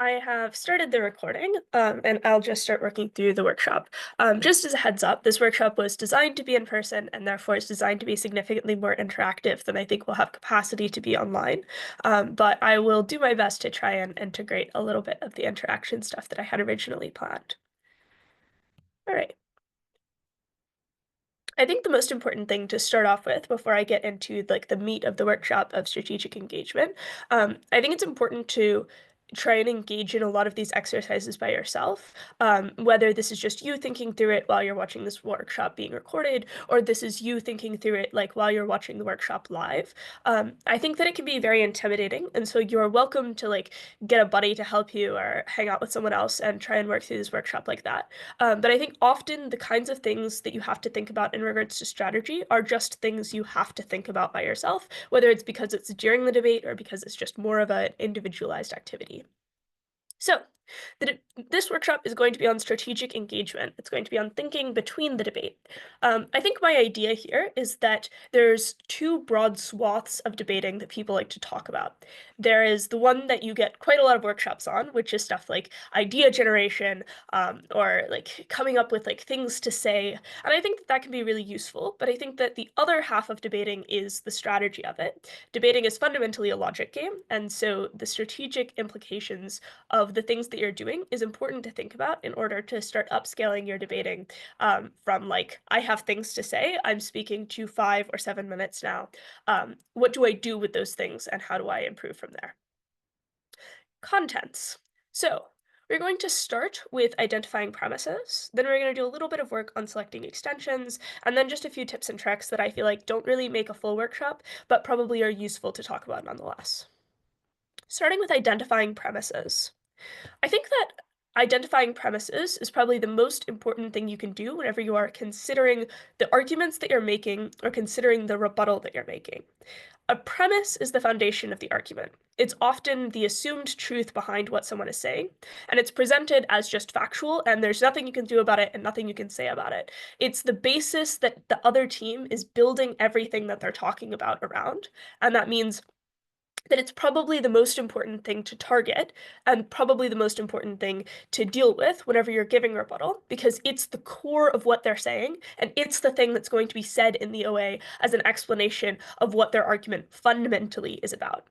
I have started the recording, and I'll just start working through the workshop. Just as a heads up, this workshop was designed to be in person and therefore is designed to be significantly more interactive than I think we'll have capacity to be online. But I will do my best to try and integrate a little bit of the interaction stuff that I had originally planned. All right. I think the most important thing to start off with before I get into like the meat of the workshop of strategic engagement, I think it's important to try and engage in a lot of these exercises by yourself, whether this is just you thinking through it while you're watching this workshop being recorded, or this is you thinking through it like while you're watching the workshop live. I think that it can be very intimidating, and so you're welcome to like get a buddy to help you or hang out with someone else and try and work through this workshop like that. But I think often the kinds of things that you have to think about in regards to strategy are just things you have to think about by yourself, whether it's because it's during the debate or because it's just more of an individualized activity. So, this workshop is going to be on strategic engagement. It's going to be on thinking between the debate. I think my idea here is that there's two broad swaths of debating that people like to talk about. There is the one that you get quite a lot of workshops on, which is stuff like idea generation, or like coming up with like things to say. And I think that that can be really useful, but I think that the other half of debating is the strategy of it. Debating is fundamentally a logic game, and so the strategic implications of the things that you're doing is important to think about in order to start upscaling your debating, from like, I have things to say, I'm speaking to 5 or 7 minutes now. What do I do with those things and how do I improve from there? Contents. So we're going to start with identifying premises, then we're going to do a little bit of work on selecting extensions, and then just a few tips and tricks that I feel like don't really make a full workshop, but probably are useful to talk about nonetheless. Starting with identifying premises. I think that identifying premises is probably the most important thing you can do whenever you are considering the arguments that you're making or considering the rebuttal that you're making. A premise is the foundation of the argument. It's often the assumed truth behind what someone is saying, and it's presented as just factual, and there's nothing you can do about it and nothing you can say about it. It's the basis that the other team is building everything that they're talking about around, and that means that it's probably the most important thing to target and probably the most important thing to deal with whenever you're giving rebuttal, because it's the core of what they're saying and it's the thing that's going to be said in the OA as an explanation of what their argument fundamentally is about.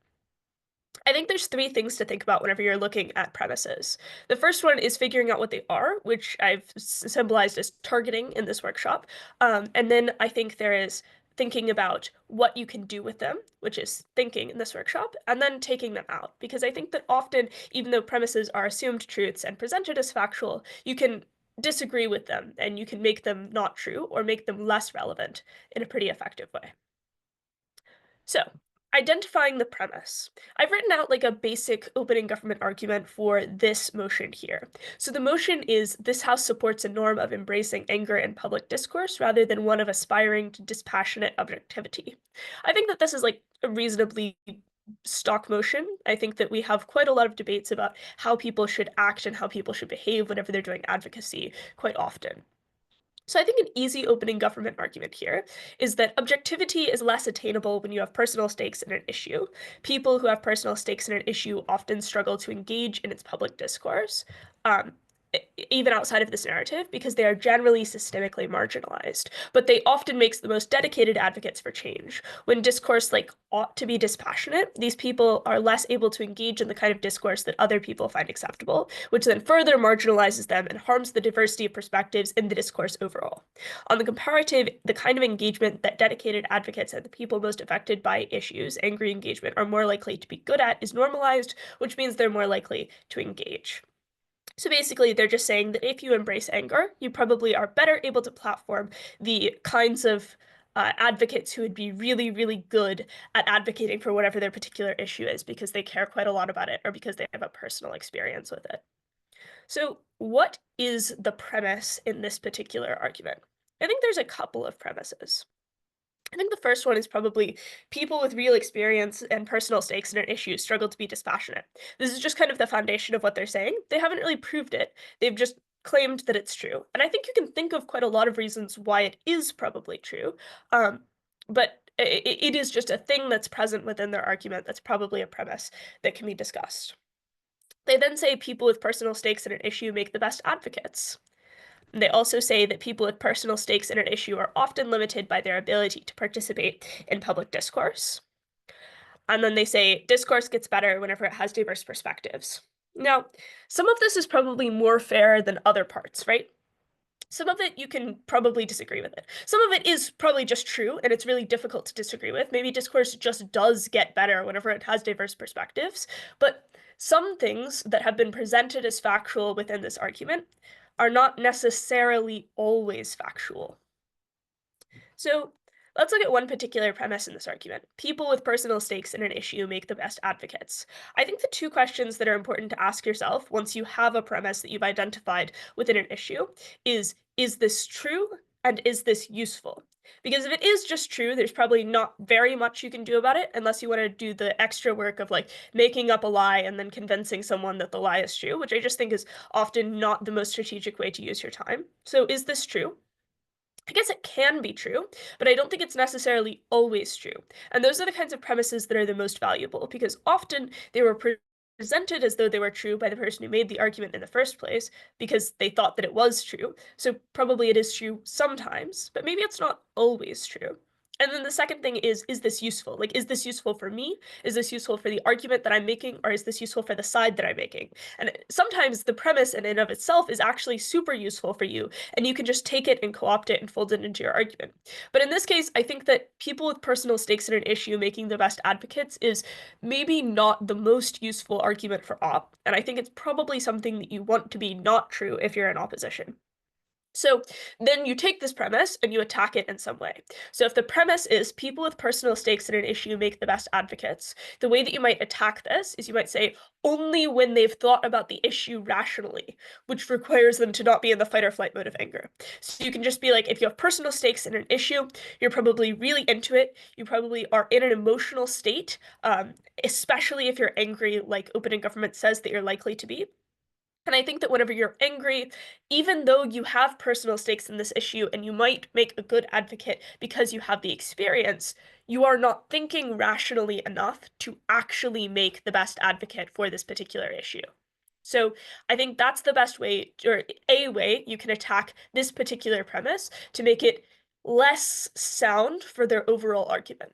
I think there's three things to think about whenever you're looking at premises. The first one is figuring out what they are, which I've symbolized as targeting in this workshop. And then I think there is thinking about what you can do with them, which is thinking in this workshop, and then taking them out. Because I think that often, even though premises are assumed truths and presented as factual, you can disagree with them and you can make them not true or make them less relevant in a pretty effective way. So, identifying the premise. I've written out like a basic opening government argument for this motion here. So the motion is this House supports a norm of embracing anger in public discourse rather than one of aspiring to dispassionate objectivity. I think that this is like a reasonably stock motion. I think that we have quite a lot of debates about how people should act and how people should behave whenever they're doing advocacy quite often. So I think an easy opening government argument here is that objectivity is less attainable when you have personal stakes in an issue. People who have personal stakes in an issue often struggle to engage in its public discourse. Um, Even outside of this narrative, because they are generally systemically marginalized, but they often makes the most dedicated advocates for change. When discourse like ought to be dispassionate, these people are less able to engage in the kind of discourse that other people find acceptable, which then further marginalizes them and harms the diversity of perspectives in the discourse overall. On the comparative, the kind of engagement that dedicated advocates and the people most affected by issues, angry engagement, are more likely to be good at is normalized, which means they're more likely to engage. So basically, they're just saying that if you embrace anger, you probably are better able to platform the kinds of advocates who would be really, really good at advocating for whatever their particular issue is because they care quite a lot about it or because they have a personal experience with it. So, what is the premise in this particular argument? I think there's a couple of premises. I think the first one is probably people with real experience and personal stakes in an issue struggle to be dispassionate. This is just kind of the foundation of what they're saying. They haven't really proved it. They've just claimed that it's true. And I think you can think of quite a lot of reasons why it is probably true. But it is just a thing that's present within their argument that's probably a premise that can be discussed. They then say people with personal stakes in an issue make the best advocates. And they also say that people with personal stakes in an issue are often limited by their ability to participate in public discourse. And then they say discourse gets better whenever it has diverse perspectives. Now, some of this is probably more fair than other parts, right? Some of it you can probably disagree with it. Some of it is probably just true, and it's really difficult to disagree with. Maybe discourse just does get better whenever it has diverse perspectives. But some things that have been presented as factual within this argument are not necessarily always factual. So let's look at one particular premise in this argument. People with personal stakes in an issue make the best advocates. I think the two questions that are important to ask yourself once you have a premise that you've identified within an issue is this true and is this useful? Because if it is just true, there's probably not very much you can do about it unless you want to do the extra work of like making up a lie and then convincing someone that the lie is true, which I just think is often not the most strategic way to use your time. So is this true? I guess it can be true, but I don't think it's necessarily always true. And those are the kinds of premises that are the most valuable because often they were presented as though they were true by the person who made the argument in the first place because they thought that it was true. So probably it is true sometimes, but maybe it's not always true. And then the second thing is this useful? Like, is this useful for me? Is this useful for the argument that I'm making? Or is this useful for the side that I'm making? And sometimes the premise in and of itself is actually super useful for you, and you can just take it and co-opt it and fold it into your argument. But in this case, I think that people with personal stakes in an issue making the best advocates is maybe not the most useful argument for op, and I think it's probably something that you want to be not true if you're in opposition. So then you take this premise and you attack it in some way. So if the premise is people with personal stakes in an issue make the best advocates, the way that you might attack this is you might say only when they've thought about the issue rationally, which requires them to not be in the fight or flight mode of anger. So you can just be like, if you have personal stakes in an issue, you're probably really into it. You probably are in an emotional state, especially if you're angry, like opening government says that you're likely to be. And I think that whenever you're angry, even though you have personal stakes in this issue and you might make a good advocate because you have the experience, you are not thinking rationally enough to actually make the best advocate for this particular issue. So I think that's the best way, or a way you can attack this particular premise to make it less sound for their overall argument.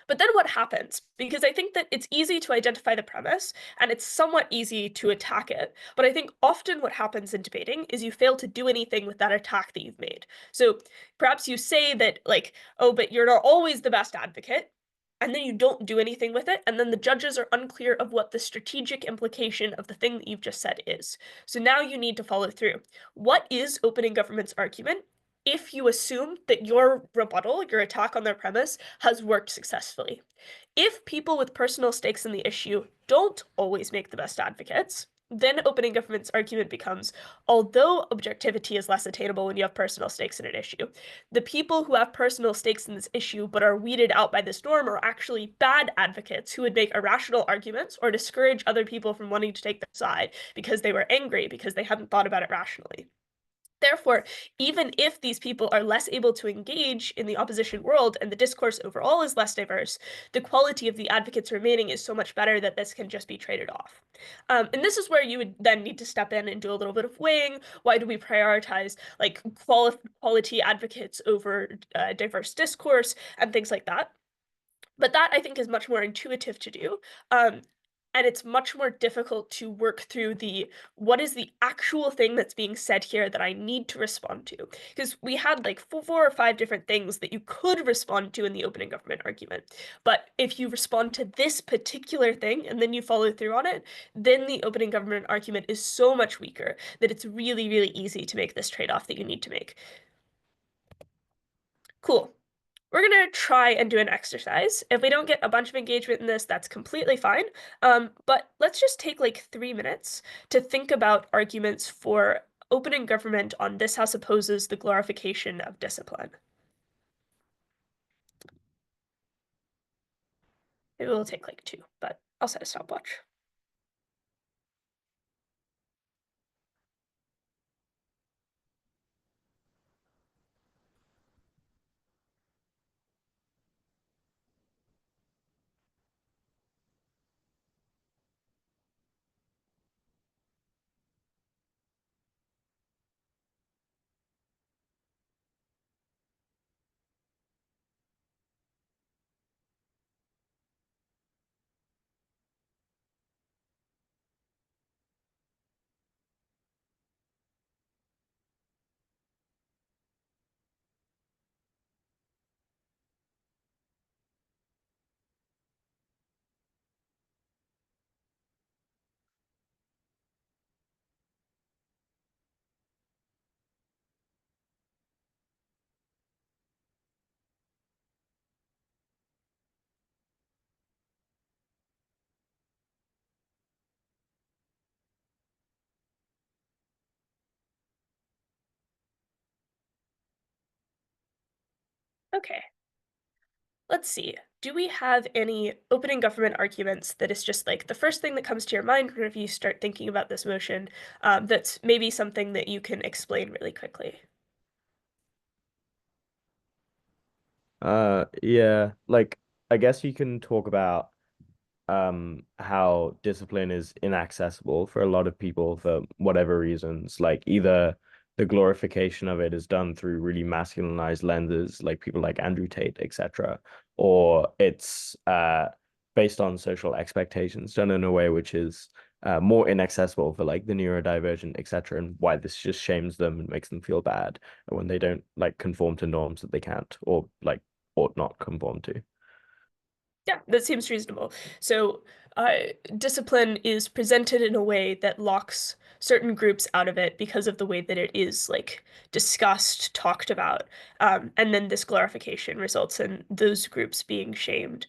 But then what happens? Because I think that it's easy to identify the premise and it's somewhat easy to attack it. But I think often what happens in debating is you fail to do anything with that attack that you've made. So perhaps you say that, like, oh, but you're not always the best advocate. And then you don't do anything with it. And then the judges are unclear of what the strategic implication of the thing that you've just said is. So now you need to follow through. What is opening government's argument? If you assume that your rebuttal, your attack on their premise, has worked successfully. If people with personal stakes in the issue don't always make the best advocates, then opening government's argument becomes, although objectivity is less attainable when you have personal stakes in an issue, the people who have personal stakes in this issue but are weeded out by this norm are actually bad advocates who would make irrational arguments or discourage other people from wanting to take their side because they were angry because they hadn't thought about it rationally. Therefore, even if these people are less able to engage in the opposition world and the discourse overall is less diverse, the quality of the advocates remaining is so much better that this can just be traded off. And this is where you would then need to step in and do a little bit of weighing. Why do we prioritize like quality advocates over diverse discourse and things like that? But that I think is much more intuitive to do. And it's much more difficult to work through the what is the actual thing that's being said here that I need to respond to. Because we had like four or five different things that you could respond to in the opening government argument. But if you respond to this particular thing and then you follow through on it, then the opening government argument is so much weaker that it's really, really easy to make this trade-off that you need to make. Cool. We're gonna try and do an exercise. If we don't get a bunch of engagement in this, that's completely fine. But let's just take like 3 minutes to think about arguments for opening government on this house opposes the glorification of discipline. Maybe we'll take like 2, but I'll set a stopwatch. Okay, let's see. Do we have any opening government arguments that is just like the first thing that comes to your mind whenever you start thinking about this motion, that's maybe something that you can explain really quickly? Yeah, like I guess you can talk about how discipline is inaccessible for a lot of people for whatever reasons. Like either the glorification of it is done through really masculinized lenses, like people like Andrew Tate, etc., or it's based on social expectations done in a way which is more inaccessible for like the neurodivergent, etc., and why this just shames them and makes them feel bad when they don't like conform to norms that they can't or like ought not conform to. Yeah, that seems reasonable. So, discipline is presented in a way that locks certain groups out of it because of the way that it is like discussed, talked about, and then this glorification results in those groups being shamed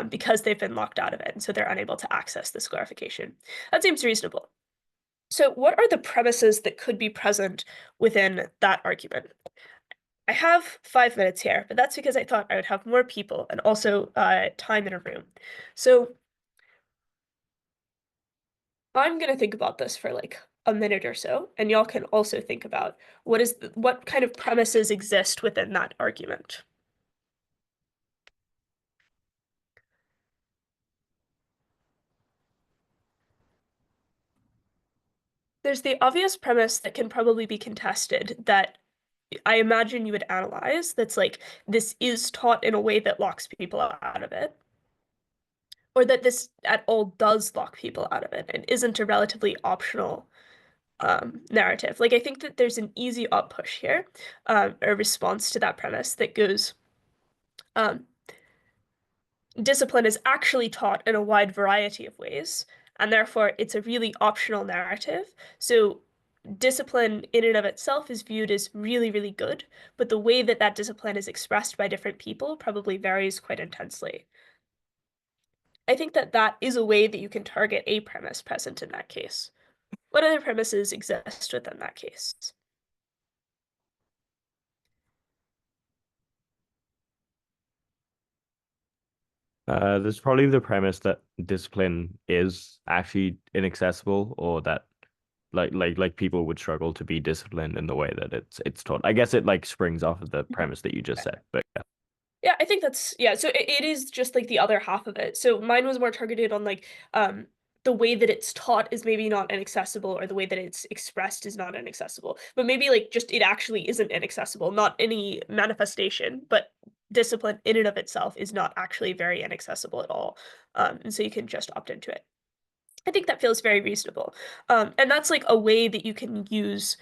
because they've been locked out of it, and so they're unable to access this glorification. That seems reasonable. So, what are the premises that could be present within that argument? I have 5 minutes here, but that's because I thought I would have more people and also time in a room. So I'm gonna think about this for like a minute or so, and y'all can also think about what kind of premises exist within that argument. There's the obvious premise that can probably be contested that I imagine you would analyze that's like this is taught in a way that locks people out of it, or that this at all does lock people out of it and isn't a relatively optional narrative. Like I think that there's an easy up push here, a response to that premise that goes, um, discipline is actually taught in a wide variety of ways, and therefore it's a really optional narrative. So discipline in and of itself is viewed as really, really good, but the way that that discipline is expressed by different people probably varies quite intensely. I think that that is a way that you can target a premise present in that case. What other premises exist within that case? There's probably the premise that discipline is actually inaccessible, or that like people would struggle to be disciplined in the way that it's taught. I guess it like springs off of the Mhm. premise that you just said, but yeah. Yeah, I think that's yeah, so it is just like the other half of it. So mine was more targeted on like the way that it's taught is maybe not inaccessible or the way that it's expressed is not inaccessible. But maybe like just it actually isn't inaccessible, not any manifestation, but discipline in and of itself is not actually very inaccessible at all. And so you can just opt into it. I think that feels very reasonable. And that's like a way that you can use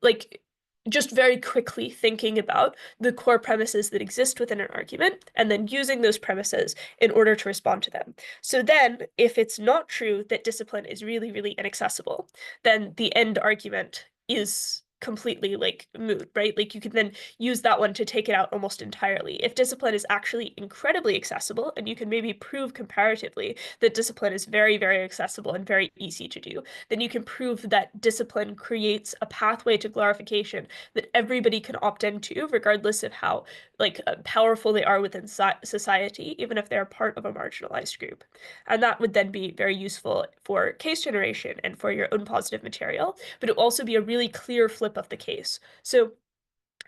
like just very quickly thinking about the core premises that exist within an argument and then using those premises in order to respond to them. So then, if it's not true that discipline is really, really inaccessible, then the end argument is completely like moot, right? Like you can then use that one to take it out almost entirely. If discipline is actually incredibly accessible and you can maybe prove comparatively that discipline is very, very accessible and very easy to do, then you can prove that discipline creates a pathway to glorification that everybody can opt into, regardless of how like powerful they are within society, even if they're part of a marginalized group. And that would then be very useful for case generation and for your own positive material, but it would also be a really clear flip of the case. So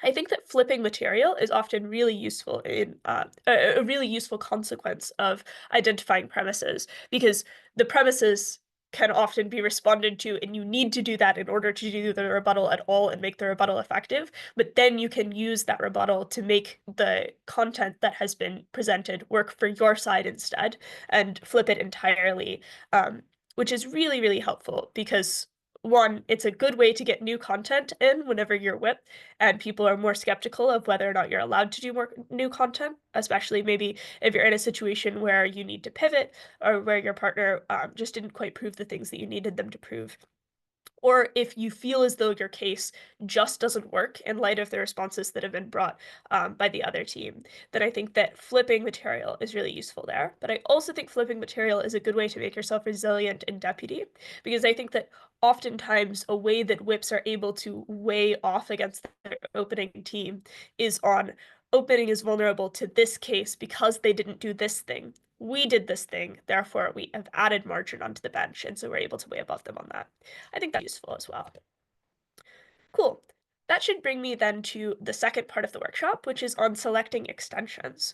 I think that flipping material is often really useful in a really useful consequence of identifying premises because the premises can often be responded to, and you need to do that in order to do the rebuttal at all and make the rebuttal effective. But then you can use that rebuttal to make the content that has been presented work for your side instead and flip it entirely, which is really, really helpful because one, it's a good way to get new content in whenever you're whipped and people are more skeptical of whether or not you're allowed to do more new content, especially maybe if you're in a situation where you need to pivot or where your partner just didn't quite prove the things that you needed them to prove. Or if you feel as though your case just doesn't work in light of the responses that have been brought by the other team, then I think that flipping material is really useful there. But I also think flipping material is a good way to make yourself resilient in deputy, because I think that oftentimes a way that whips are able to weigh off against their opening team is on opening is vulnerable to this case because they didn't do this thing. We did this thing, therefore we have added margin onto the bench, and so we're able to weigh above them on that. I think that's useful as well. Cool. That should bring me then to the second part of the workshop, which is on selecting extensions,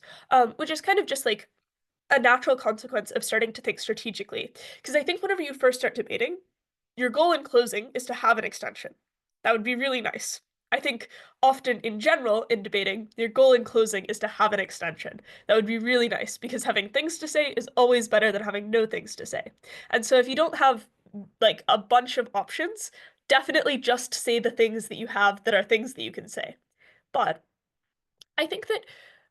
which is kind of just like a natural consequence of starting to think strategically. Because I think whenever you first start debating, your goal in closing is to have an extension. That would be really nice. I think often in general in debating, your goal in closing is to have an extension. That would be really nice because having things to say is always better than having no things to say. And so if you don't have like a bunch of options, definitely just say the things that you have that are things that you can say. But I think that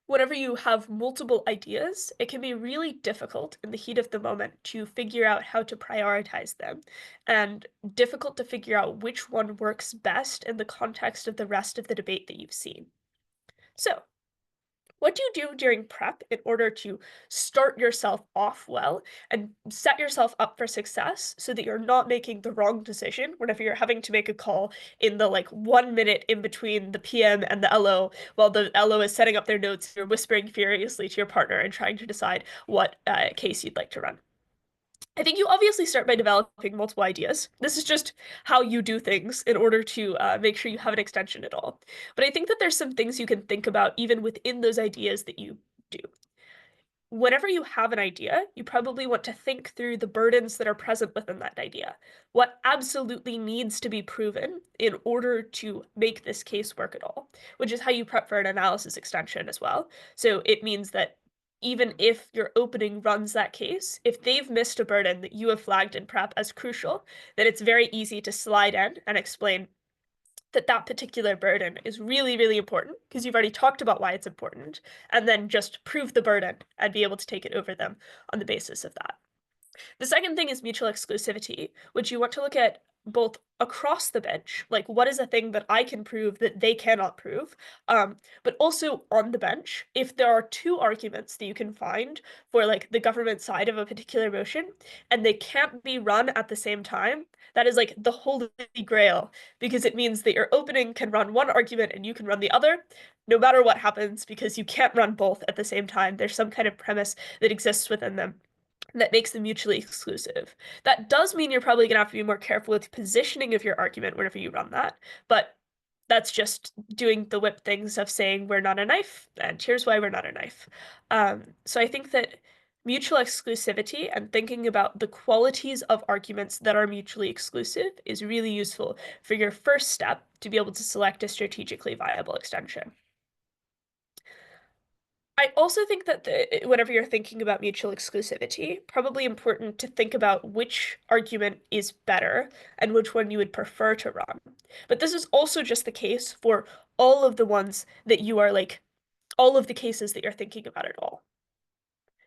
whenever you have multiple ideas, it can be really difficult in the heat of the moment to figure out how to prioritize them, and difficult to figure out which one works best in the context of the rest of the debate that you've seen. So, what do you do during prep in order to start yourself off well and set yourself up for success so that you're not making the wrong decision whenever you're having to make a call in the like 1 minute in between the PM and the LO while the LO is setting up their notes, you're whispering furiously to your partner and trying to decide what case you'd like to run? I think you obviously start by developing multiple ideas. This is just how you do things in order to make sure you have an extension at all. But I think that there's some things you can think about even within those ideas that you do. Whenever you have an idea, you probably want to think through the burdens that are present within that idea. What absolutely needs to be proven in order to make this case work at all, which is how you prep for an analysis extension as well. So it means that even if your opening runs that case, if they've missed a burden that you have flagged in prep as crucial, then it's very easy to slide in and explain that that particular burden is really, really important because you've already talked about why it's important, and then just prove the burden and be able to take it over them on the basis of that. The second thing is mutual exclusivity, which you want to look at both across the bench, like what is a thing that I can prove that they cannot prove, but also on the bench, if there are two arguments that you can find for like the government side of a particular motion, and they can't be run at the same time, that is like the holy grail, because it means that your opening can run one argument and you can run the other, no matter what happens, because you can't run both at the same time. There's some kind of premise that exists within them that makes them mutually exclusive. That does mean you're probably going to have to be more careful with positioning of your argument whenever you run that, but that's just doing the whip things of saying we're not a knife, and here's why we're not a knife. So I think that mutual exclusivity and thinking about the qualities of arguments that are mutually exclusive is really useful for your first step to be able to select a strategically viable extension. I also think that whenever you're thinking about mutual exclusivity, probably important to think about which argument is better and which one you would prefer to run. But this is also just the case for all of the ones that you are like, all of the cases that you're thinking about at all.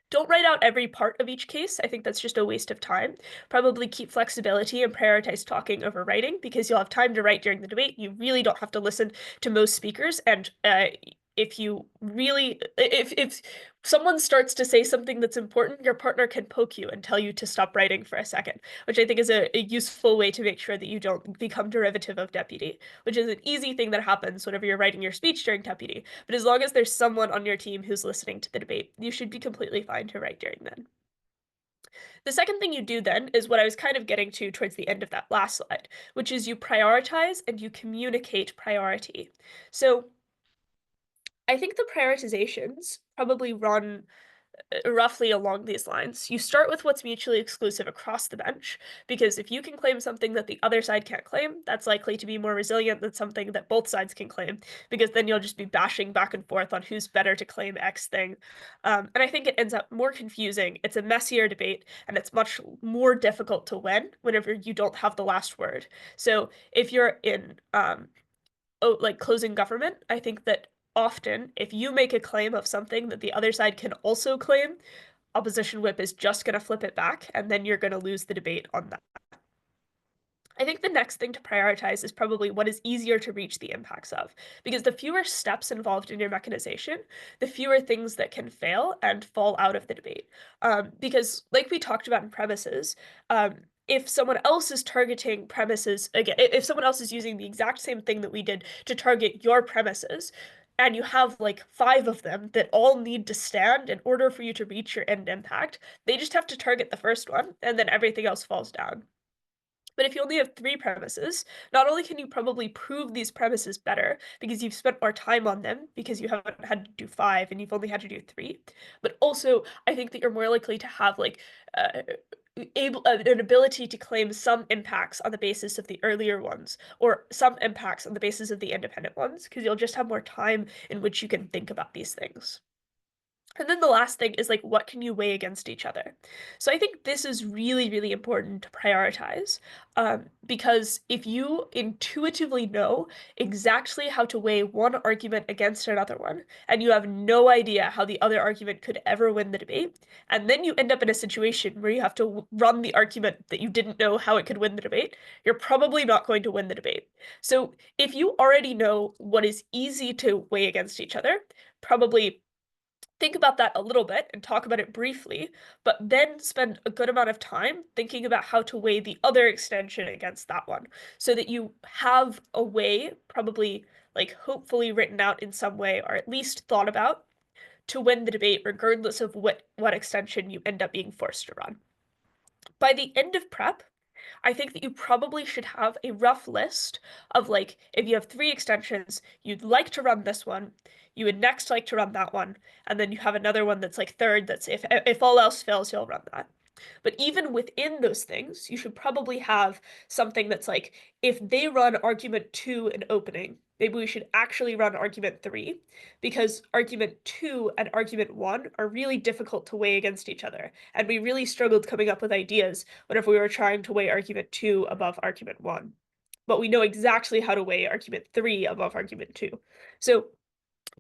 Don't write out every part of each case. I think that's just a waste of time. Probably keep flexibility and prioritize talking over writing because you'll have time to write during the debate. You really don't have to listen to most speakers. And if you really, if someone starts to say something that's important, your partner can poke you and tell you to stop writing for a second, which I think is a useful way to make sure that you don't become derivative of deputy, which is an easy thing that happens whenever you're writing your speech during deputy. But as long as there's someone on your team who's listening to the debate, you should be completely fine to write during then. The second thing you do then is what I was kind of getting to towards the end of that last slide, which is you prioritize and you communicate priority. So I think the prioritizations probably run roughly along these lines. You start with what's mutually exclusive across the bench, because if you can claim something that the other side can't claim, that's likely to be more resilient than something that both sides can claim, because then you'll just be bashing back and forth on who's better to claim X thing. And I think it ends up more confusing. It's a messier debate, and it's much more difficult to win whenever you don't have the last word. So if you're in like closing government, I think that often if you make a claim of something that the other side can also claim, opposition whip is just going to flip it back, and then you're going to lose the debate on that. I think the next thing to prioritize is probably what is easier to reach the impacts of, because the fewer steps involved in your mechanization, the fewer things that can fail and fall out of the debate. Because, like we talked about in premises, if someone else is targeting premises, again, if someone else is using the exact same thing that we did to target your premises, and you have like five of them that all need to stand in order for you to reach your end impact, they just have to target the first one, and then everything else falls down. But if you only have three premises, not only can you probably prove these premises better because you've spent more time on them because you haven't had to do five and you've only had to do three, but also I think that you're more likely to have like uh, an ability to claim some impacts on the basis of the earlier ones or some impacts on the basis of the independent ones because you'll just have more time in which you can think about these things. And then the last thing is like, what can you weigh against each other? So I think this is really, really important to prioritize because if you intuitively know exactly how to weigh one argument against another one, and you have no idea how the other argument could ever win the debate, and then you end up in a situation where you have to run the argument that you didn't know how it could win the debate, you're probably not going to win the debate. So if you already know what is easy to weigh against each other, probably think about that a little bit and talk about it briefly, but then spend a good amount of time thinking about how to weigh the other extension against that one so that you have a way, probably like hopefully written out in some way or at least thought about to win the debate regardless of what extension you end up being forced to run. By the end of prep, I think that you probably should have a rough list of like, if you have three extensions, you'd like to run this one, you would next like to run that one, and then you have another one that's like third, that's if all else fails, you'll run that. But even within those things, you should probably have something that's like, if they run argument two in opening, maybe we should actually run argument three, because argument two and argument one are really difficult to weigh against each other. And we really struggled coming up with ideas whenever we were trying to weigh argument two above argument one. But we know exactly how to weigh argument three above argument two. So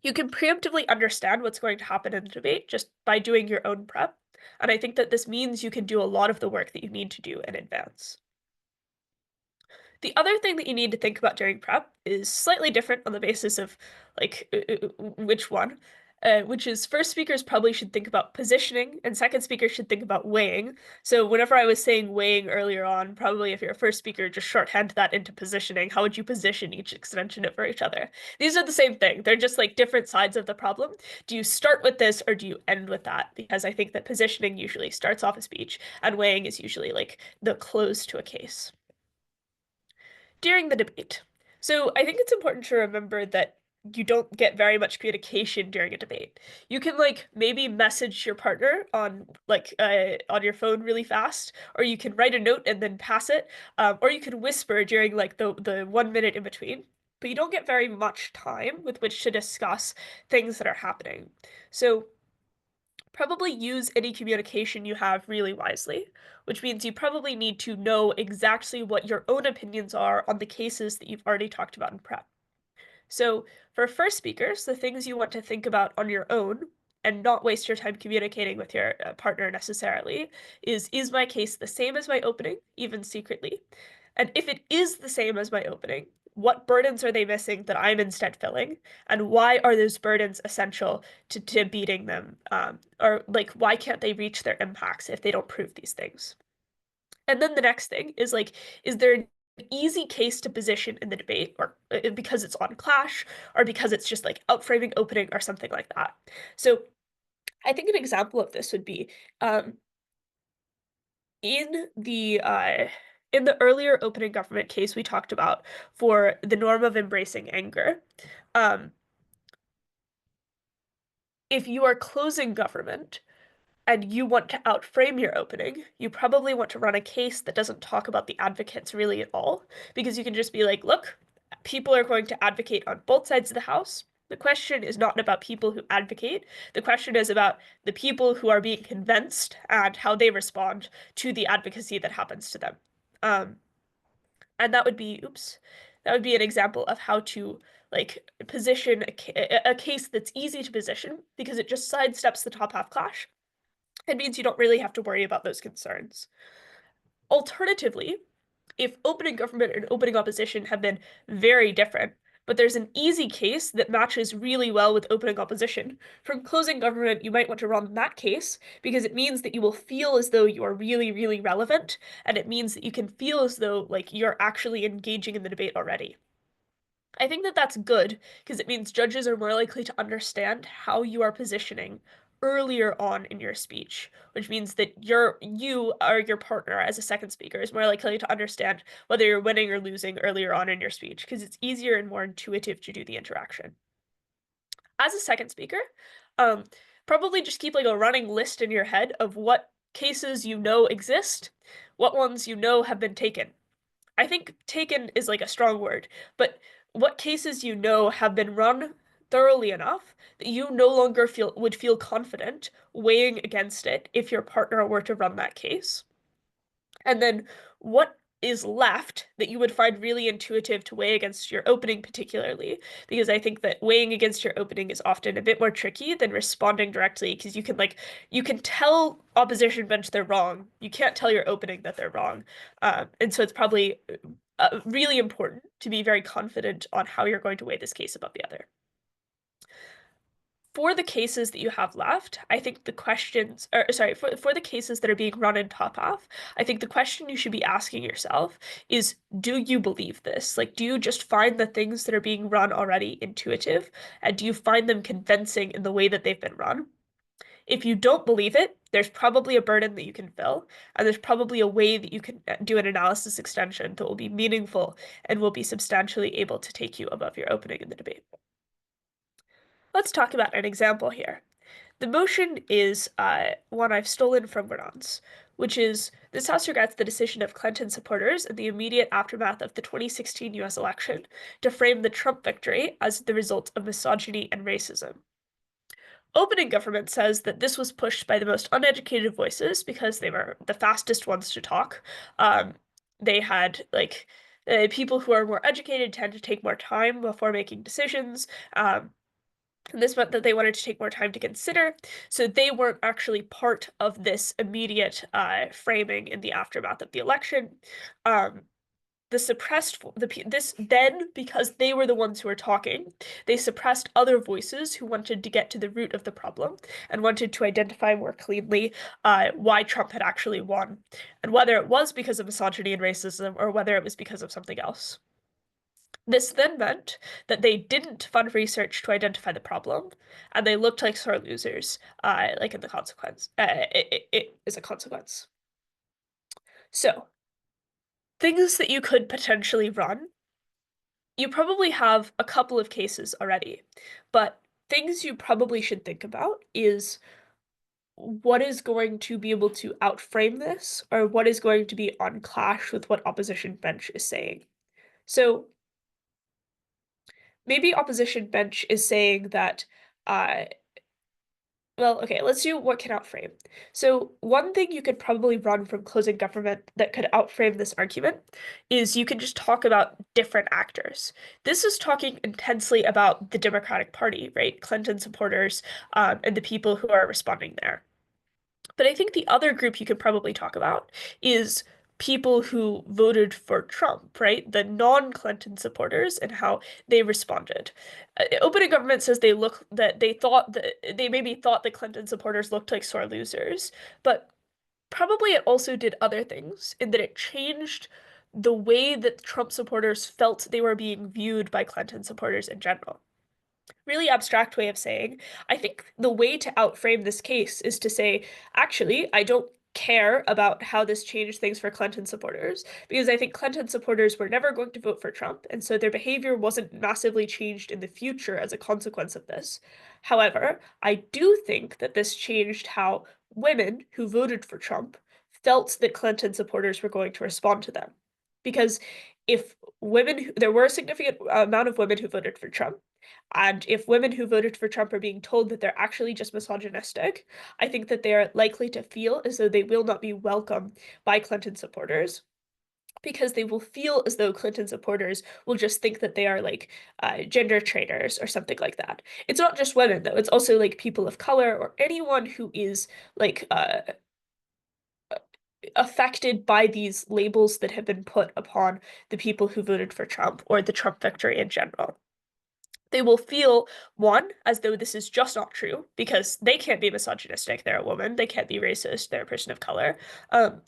you can preemptively understand what's going to happen in the debate just by doing your own prep. And I think that this means you can do a lot of the work that you need to do in advance. The other thing that you need to think about during prep is slightly different on the basis of like which one, which is first speakers probably should think about positioning and second speakers should think about weighing. So whenever I was saying weighing earlier on, probably if you're a first speaker, just shorthand that into positioning. How would you position each extension over each other? These are the same thing. They're just like different sides of the problem. Do you start with this or do you end with that? Because I think that positioning usually starts off a speech and weighing is usually like the close to a case during the debate. So I think it's important to remember that you don't get very much communication during a debate. You can like maybe message your partner on your phone really fast, or you can write a note and then pass it, or you can whisper during like the 1 minute in between. But you don't get very much time with which to discuss things that are happening. So probably use any communication you have really wisely, which means you probably need to know exactly what your own opinions are on the cases that you've already talked about in prep. So, for first speakers, the things you want to think about on your own and not waste your time communicating with your partner necessarily is my case the same as my opening, even secretly? And if it is the same as my opening, what burdens are they missing that I'm instead filling? And why are those burdens essential to beating them? Or like, why can't they reach their impacts if they don't prove these things? And then the next thing is like, is there an easy case to position in the debate, or because it's on Clash, or because it's just like outframing opening or something like that? So I think an example of this would be um, in the uh, in the earlier opening government case we talked about for the norm of embracing anger. Um, if you are closing government, and you want to outframe your opening, you probably want to run a case that doesn't talk about the advocates really at all, because you can just be like, look, people are going to advocate on both sides of the house. The question is not about people who advocate. The question is about the people who are being convinced and how they respond to the advocacy that happens to them. Um, and that would be, oops, that would be an example of how to like position a case that's easy to position because it just sidesteps the top half clash. It means you don't really have to worry about those concerns. Alternatively, if opening government and opening opposition have been very different, but there's an easy case that matches really well with opening opposition, from closing government, you might want to run that case because it means that you will feel as though you are really, really relevant, and it means that you can feel as though like you're actually engaging in the debate already. I think that that's good because it means judges are more likely to understand how you are positioning earlier on in your speech, which means that you or your partner as a second speaker is more likely to understand whether you're winning or losing earlier on in your speech because it's easier and more intuitive to do the interaction. As a second speaker, um, probably just keep like a running list in your head of what cases you know exist, what ones you know have been taken. I think taken is like a strong word, but what cases you know have been run thoroughly enough that you no longer feel confident weighing against it if your partner were to run that case. And then what is left that you would find really intuitive to weigh against your opening particularly, because I think that weighing against your opening is often a bit more tricky than responding directly because you can tell opposition bench they're wrong. You can't tell your opening that they're wrong. And so it's probably really important to be very confident on how you're going to weigh this case above the other. For the cases that you have left, I think the questions, or sorry, for the cases that are being run in top half, I think the question you should be asking yourself is, do you believe this? Like, do you just find the things that are being run already intuitive? And do you find them convincing in the way that they've been run? If you don't believe it, there's probably a burden that you can fill, and there's probably a way that you can do an analysis extension that will be meaningful and will be substantially able to take you above your opening in the debate. Let's talk about an example here. The motion is one I've stolen from Renan's, which is this House regrets the decision of Clinton supporters in the immediate aftermath of the 2016 US election to frame the Trump victory as the result of misogyny and racism. Opening government says that this was pushed by the most uneducated voices because they were the fastest ones to talk. They had people who are more educated tend to take more time before making decisions. And this meant that they wanted to take more time to consider, so they weren't actually part of this immediate framing in the aftermath of the election. Um, the suppressed this then because they were the ones who were talking, they suppressed other voices who wanted to get to the root of the problem and wanted to identify more cleanly why Trump had actually won, and whether it was because of misogyny and racism or whether it was because of something else. This then meant that they didn't fund research to identify the problem, and they looked like sore losers, like in the consequence. It is a consequence. So, things that you could potentially run, you probably have a couple of cases already, but things you probably should think about is what is going to be able to outframe this, or what is going to be on clash with what opposition bench is saying. So, maybe opposition bench is saying that uh, well, okay, let's do what can outframe. So one thing you could probably run from closing government that could outframe this argument is you can just talk about different actors. This is talking intensely about the Democratic Party, right? Clinton supporters, and the people who are responding there. But I think the other group you could probably talk about is people who voted for Trump, right? The non-Clinton supporters and how they responded. Opening government says they maybe thought that Clinton supporters looked like sore losers, but probably it also did other things in that it changed the way that Trump supporters felt they were being viewed by Clinton supporters in general. Really abstract way of saying, I think the way to outframe this case is to say, actually, I don't care about how this changed things for Clinton supporters, because I think Clinton supporters were never going to vote for Trump, and so their behavior wasn't massively changed in the future as a consequence of this. However, I do think that this changed how women who voted for Trump felt that Clinton supporters were going to respond to them. Because if there were a significant amount of women who voted for Trump, and if women who voted for Trump are being told that they're actually just misogynistic, I think that they are likely to feel as though they will not be welcome by Clinton supporters because they will feel as though Clinton supporters will just think that they are like gender traitors or something like that. It's not just women though; it's also like people of color or anyone who is like affected by these labels that have been put upon the people who voted for Trump or the Trump victory in general. They will feel, one, as though this is just not true, because they can't be misogynistic, they're a woman, they can't be racist, they're a person of color. Um,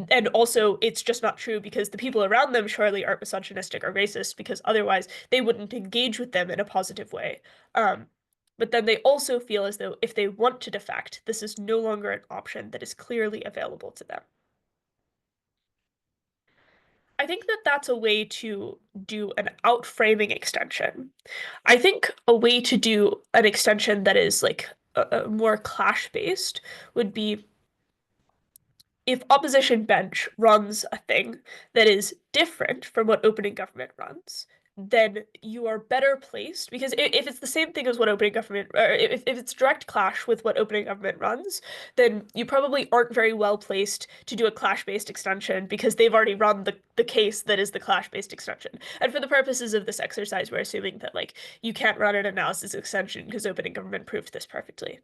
And also, it's just not true because the people around them surely aren't misogynistic or racist because otherwise they wouldn't engage with them in a positive way. Um, but then they also feel as though if they want to defect, this is no longer an option that is clearly available to them. I think that that's a way to do an outframing extension. I think a way to do an extension that is like a more clash based would be if opposition bench runs a thing that is different from what opening government runs, then you are better placed because if it's the same thing as what opening government, or if it's direct clash with what opening government runs, then you probably aren't very well placed to do a clash-based extension because they've already run the case that is the clash-based extension. And for the purposes of this exercise, we're assuming that like you can't run an analysis extension because opening government proved this perfectly.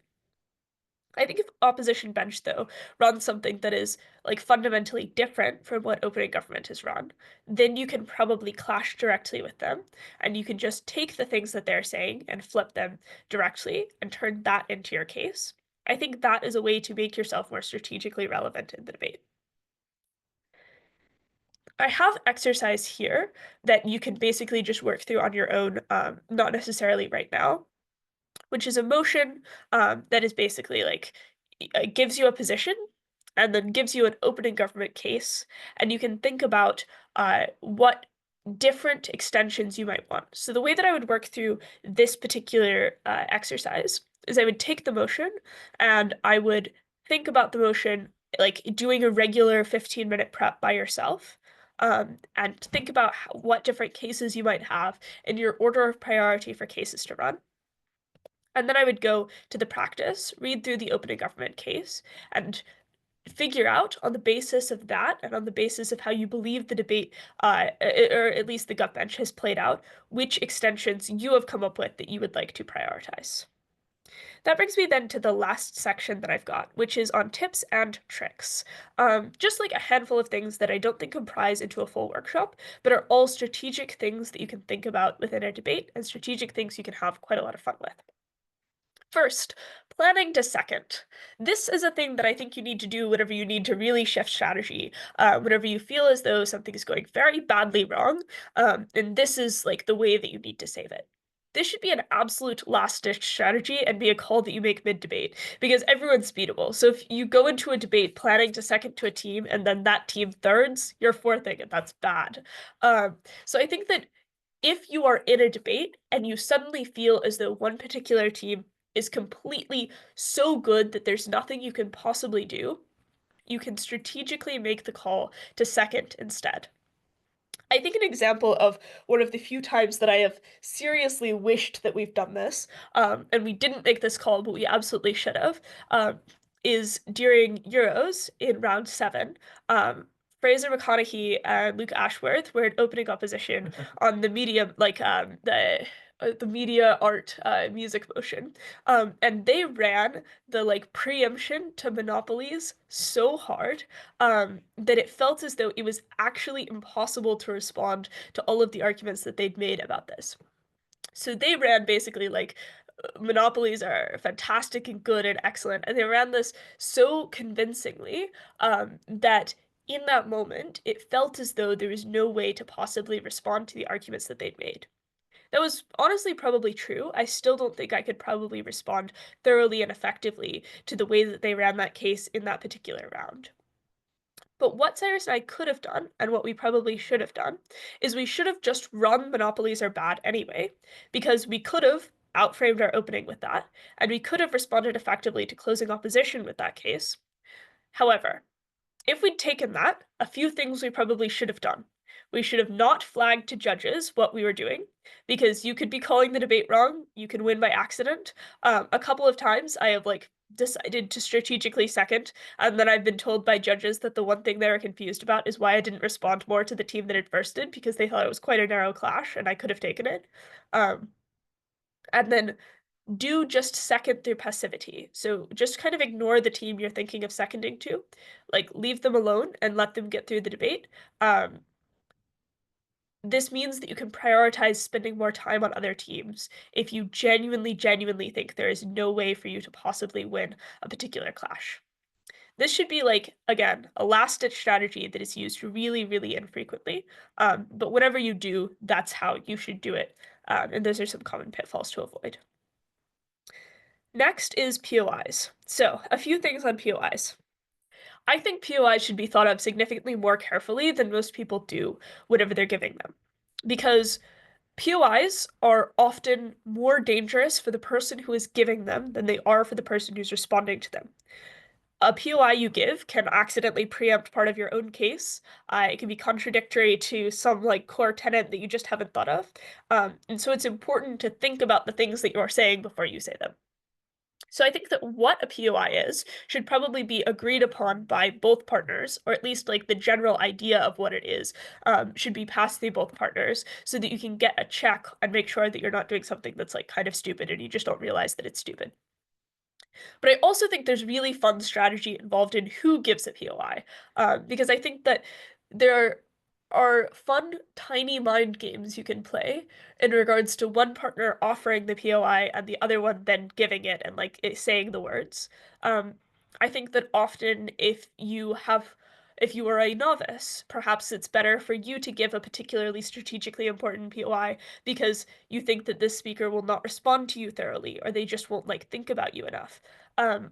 I think if opposition bench, though, runs something that is like fundamentally different from what opening government has run, then you can probably clash directly with them, and you can just take the things that they're saying and flip them directly and turn that into your case. I think that is a way to make yourself more strategically relevant in the debate. I have exercise here that you can basically just work through on your own, not necessarily right now, which is a motion that is basically like gives you a position and then gives you an opening government case, and you can think about what different extensions you might want. So the way that I would work through this particular exercise is I would take the motion and I would think about the motion like doing a regular 15-minute prep by yourself. And think about what different cases you might have in your order of priority for cases to run. And then I would go to the practice, read through the opening government case, and figure out on the basis of that and on the basis of how you believe the debate, or at least the gut bench has played out, which extensions you have come up with that you would like to prioritize. That brings me then to the last section that I've got, which is on tips and tricks. Just like a handful of things that I don't think comprise into a full workshop, but are all strategic things that you can think about within a debate and strategic things you can have quite a lot of fun with. First, planning to second. This is a thing that I think you need to do whenever you need to really shift strategy, whenever you feel as though something is going very badly wrong, and this is like the way that you need to save it. This should be an absolute last-ditch strategy and be a call that you make mid-debate because everyone's beatable. So if you go into a debate planning to second to a team and then that team thirds, you're fourthing, and that's bad. So I think that if you are in a debate and you suddenly feel as though one particular team is completely so good that there's nothing you can possibly do, you can strategically make the call to second instead. I think an example of one of the few times that I have seriously wished that we've done this, and we didn't make this call, but we absolutely should have, is during Euros in round seven. Fraser McConaughey and Luke Ashworth were in opening opposition on the medium, like the media art music motion, and they ran the like preemption to monopolies so hard that it felt as though it was actually impossible to respond to all of the arguments that they'd made about this. So they ran basically like monopolies are fantastic and good and excellent, and they ran this so convincingly that in that moment it felt as though there was no way to possibly respond to the arguments that they'd made. That was honestly probably true. I still don't think I could probably respond thoroughly and effectively to the way that they ran that case in that particular round. But what Cyrus and I could have done, and what we probably should have done, is we should have just run monopolies are bad anyway, because we could have outframed our opening with that, and we could have responded effectively to closing opposition with that case. However, if we'd taken that, a few things we probably should have done. We should have not flagged to judges what we were doing, because you could be calling the debate wrong. You can win by accident. A couple of times I have like decided to strategically second, and then I've been told by judges that the one thing they were confused about is why I didn't respond more to the team that had first did, because they thought it was quite a narrow clash and I could have taken it. Um, and then do just second through passivity. So just kind of ignore the team you're thinking of seconding to, like leave them alone and let them get through the debate. This means that you can prioritize spending more time on other teams if you genuinely think there is no way for you to possibly win a particular clash. This should be like, again, a last-ditch strategy that is used really, really infrequently. But whenever you do, that's how you should do it. And those are some common pitfalls to avoid. Next is POIs. So, a few things on POIs. I think POIs should be thought of significantly more carefully than most people do whatever they're giving them. Because POIs are often more dangerous for the person who is giving them than they are for the person who's responding to them. A POI you give can accidentally preempt part of your own case. It can be contradictory to some like core tenet that you just haven't thought of. And so it's important to think about the things that you're saying before you say them. So I think that what a POI is should probably be agreed upon by both partners, or at least like the general idea of what it is, should be passed through both partners so that you can get a check and make sure that you're not doing something that's like kind of stupid and you just don't realize that it's stupid. But I also think there's really fun strategy involved in who gives a POI, because I think that there are fun, tiny mind games you can play in regards to one partner offering the POI and the other one then giving it and like saying the words. Um, I think that often if you are a novice, perhaps it's better for you to give a particularly strategically important POI because you think that this speaker will not respond to you thoroughly or they just won't like think about you enough. Um,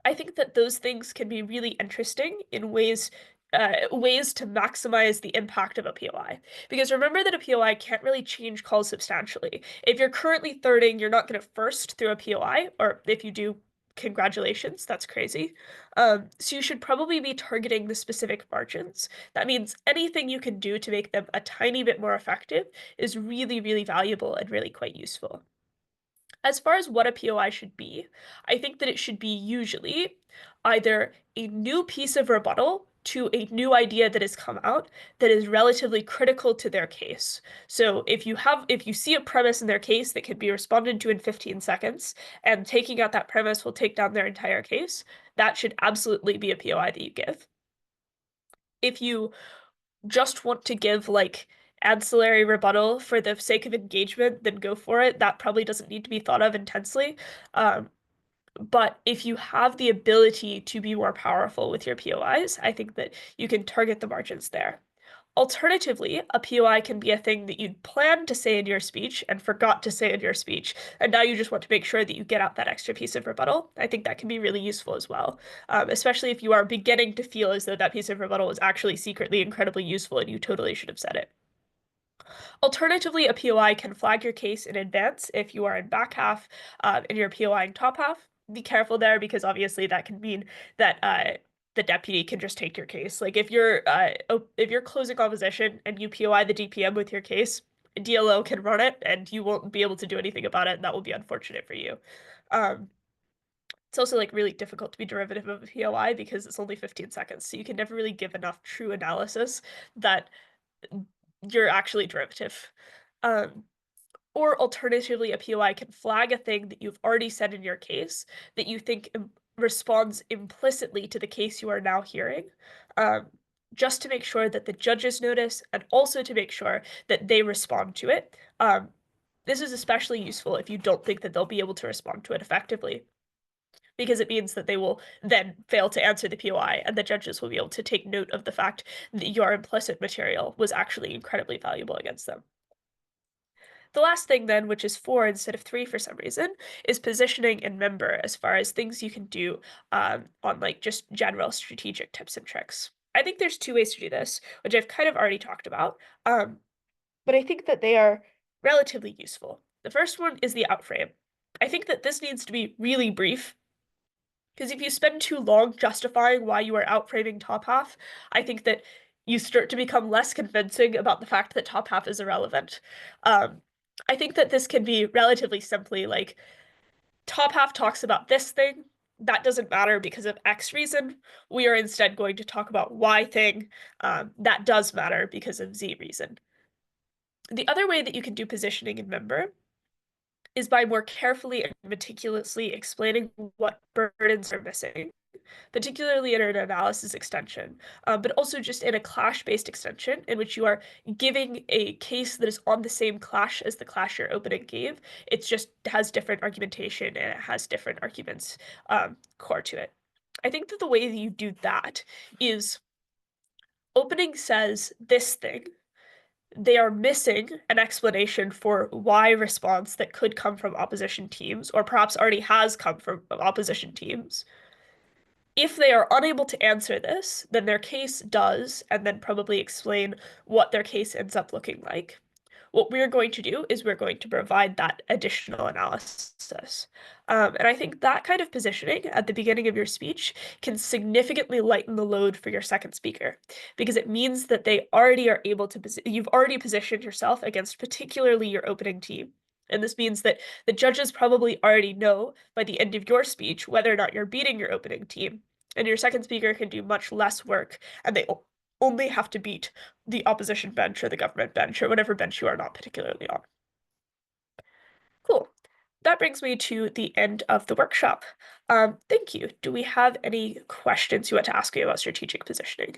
I think that those things can be really interesting in ways to maximize the impact of a POI. Because remember that a POI can't really change calls substantially. If you're currently thirding, you're not going to first through a POI, or if you do, congratulations, that's crazy. So you should probably be targeting the specific margins. That means anything you can do to make them a tiny bit more effective is really, really valuable and really quite useful. As far as what a POI should be, I think that it should be usually either a new piece of rebuttal to a new idea that has come out that is relatively critical to their case. So if you see a premise in their case that can be responded to in 15 seconds and taking out that premise will take down their entire case, that should absolutely be a POI that you give. If you just want to give like ancillary rebuttal for the sake of engagement, then go for it. That probably doesn't need to be thought of intensely. Um, but if you have the ability to be more powerful with your POIs, I think that you can target the margins there. Alternatively, a POI can be a thing that you'd planned to say in your speech and forgot to say in your speech, and now you just want to make sure that you get out that extra piece of rebuttal. I think that can be really useful as well, especially if you are beginning to feel as though that piece of rebuttal was actually secretly incredibly useful and you totally should have said it. Alternatively, a POI can flag your case in advance if you are in back half and you're POIing top half. Be careful there because obviously that can mean that the deputy can just take your case. Like if you're closing opposition and you POI the DPM with your case, DLO can run it and you won't be able to do anything about it, and that will be unfortunate for you. Um, it's also like really difficult to be derivative of a POI because it's only 15 seconds, so you can never really give enough true analysis that you're actually derivative. Um, or alternatively, a POI can flag a thing that you've already said in your case that you think responds implicitly to the case you are now hearing, um, just to make sure that the judges notice and also to make sure that they respond to it. This is especially useful if you don't think that they'll be able to respond to it effectively, because it means that they will then fail to answer the POI, and the judges will be able to take note of the fact that your implicit material was actually incredibly valuable against them. The last thing then, which is 4 instead of 3 for some reason, is positioning and member as far as things you can do on like just general strategic tips and tricks. I think there's two ways to do this, which I've kind of already talked about, but I think that they are relatively useful. The first one is the outframe. I think that this needs to be really brief because if you spend too long justifying why you are outframing top half, I think that you start to become less convincing about the fact that top half is irrelevant. Um, I think that this can be relatively simply like top half talks about this thing. That doesn't matter because of X reason. We are instead going to talk about Y thing. That does matter because of Z reason. The other way that you can do positioning in member is by more carefully and meticulously explaining what burdens are missing, particularly in an analysis extension, but also just in a clash-based extension in which you are giving a case that is on the same clash as the clash your opponent gave. It just has different argumentation and it has different arguments core to it. I think that the way that you do that is opening says this thing. They are missing an explanation for why response that could come from opposition teams, or perhaps already has come from opposition teams. If they are unable to answer this, then their case does, and then probably explain what their case ends up looking like. What we're going to do is we're going to provide that additional analysis. And I think that kind of positioning at the beginning of your speech can significantly lighten the load for your second speaker because it means that they already are able to, you've already positioned yourself against particularly your opening team. And this means that the judges probably already know by the end of your speech whether or not you're beating your opening team. And your second speaker can do much less work, and they only have to beat the opposition bench or the government bench or whatever bench you are not particularly on. Cool. That brings me to the end of the workshop. Thank you. Do we have any questions you want to ask me about strategic positioning?